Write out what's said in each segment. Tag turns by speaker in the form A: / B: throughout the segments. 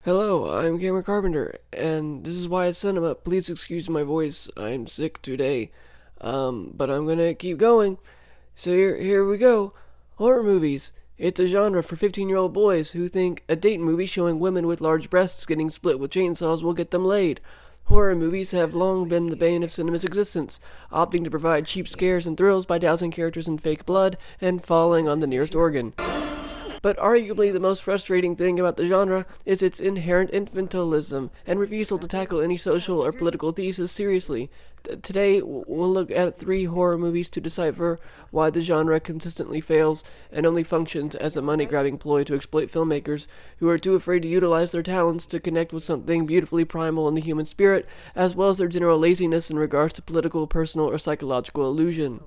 A: Hello, I'm Cameron Carpenter, and this is Why It's Cinema. Please excuse my voice. I'm sick today. But I'm gonna keep going. So here we go. Horror movies. It's a genre for 15-year-old boys who think a date movie showing women with large breasts getting split with chainsaws will get them laid. Horror movies have long been the bane of cinema's existence, opting to provide cheap scares and thrills by dousing characters in fake blood and falling on the nearest organ. But arguably the most frustrating thing about the genre is its inherent infantilism and refusal to tackle any social or political thesis seriously. Today, we'll look at three horror movies to decipher why the genre consistently fails and only functions as a money-grabbing ploy to exploit filmmakers who are too afraid to utilize their talents to connect with something beautifully primal in the human spirit, as well as their general laziness in regards to political, personal, or psychological illusion.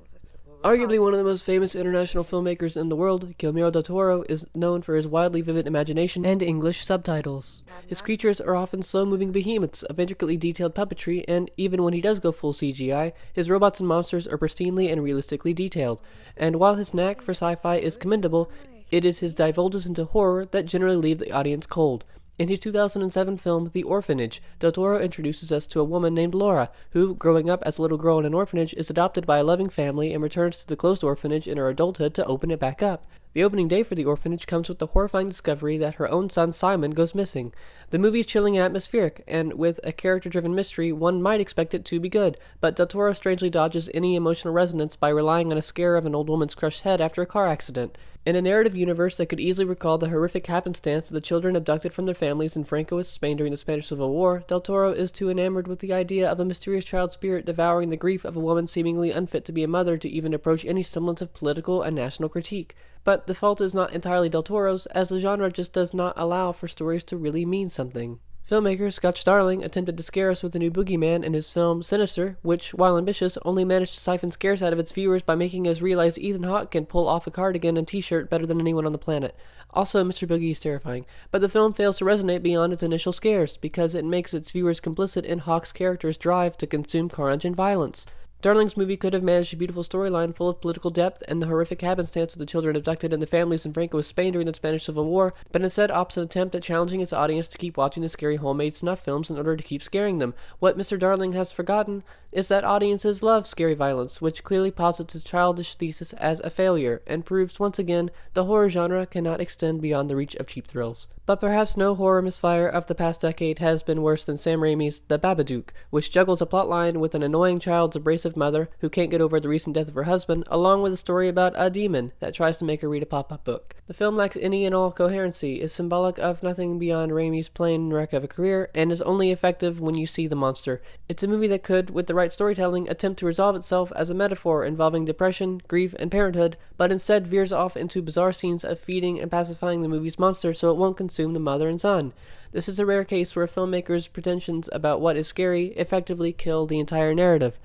A: Arguably one of the most famous international filmmakers in the world, Guillermo del Toro is known for his wildly vivid imagination and English subtitles. His creatures are often slow-moving behemoths of intricately detailed puppetry, and even when he does go full CGI, his robots and monsters are pristinely and realistically detailed. And while his knack for sci-fi is commendable, it is his divulges into horror that generally leave the audience cold. In his 2007 film, The Orphanage, Del Toro introduces us to a woman named Laura, who, growing up as a little girl in an orphanage, is adopted by a loving family and returns to the closed orphanage in her adulthood to open it back up. The opening day for the orphanage comes with the horrifying discovery that her own son Simon goes missing. The movie is chilling and atmospheric, and with a character-driven mystery, one might expect it to be good, but Del Toro strangely dodges any emotional resonance by relying on a scare of an old woman's crushed head after a car accident. In a narrative universe that could easily recall the horrific happenstance of the children abducted from their families in Francoist Spain during the Spanish Civil War, Del Toro is too enamored with the idea of a mysterious child spirit devouring the grief of a woman seemingly unfit to be a mother to even approach any semblance of political and national critique. But the fault is not entirely Del Toro's, as the genre just does not allow for stories to really mean something. Filmmaker Scott Starling attempted to scare us with a new boogeyman in his film Sinister, which, while ambitious, only managed to siphon scares out of its viewers by making us realize Ethan Hawke can pull off a cardigan and t-shirt better than anyone on the planet. Also, Mr. Boogie is terrifying, but the film fails to resonate beyond its initial scares, because it makes its viewers complicit in Hawke's character's drive to consume carnage and violence. Darling's movie could have managed a beautiful storyline full of political depth and the horrific happenstance of the children abducted and the families in Francoist Spain during the Spanish Civil War, but instead opts an attempt at challenging its audience to keep watching the scary homemade snuff films in order to keep scaring them. What Mr. Darling has forgotten is that audiences love scary violence, which clearly posits his childish thesis as a failure, and proves once again the horror genre cannot extend beyond the reach of cheap thrills. But perhaps no horror misfire of the past decade has been worse than Sam Raimi's The Babadook, which juggles a plotline with an annoying child's abrasive mother who can't get over the recent death of her husband, along with a story about a demon that tries to make her read a pop-up book. The film lacks any and all coherency, is symbolic of nothing beyond Raimi's plain wreck of a career, and is only effective when you see the monster. It's a movie that could, with the right storytelling, attempt to resolve itself as a metaphor involving depression, grief, and parenthood, but instead veers off into bizarre scenes of feeding and pacifying the movie's monster so it won't consume the mother and son. This is a rare case where a filmmaker's pretensions about what is scary effectively kill the entire narrative.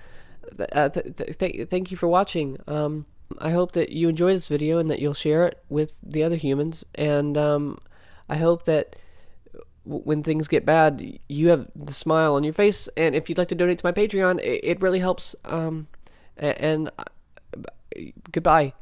A: Thank you for watching. I hope that you enjoy this video and that you'll share it with the other humans, and I hope that when things get bad, you have the smile on your face, and if you'd like to donate to my Patreon, it really helps, and goodbye.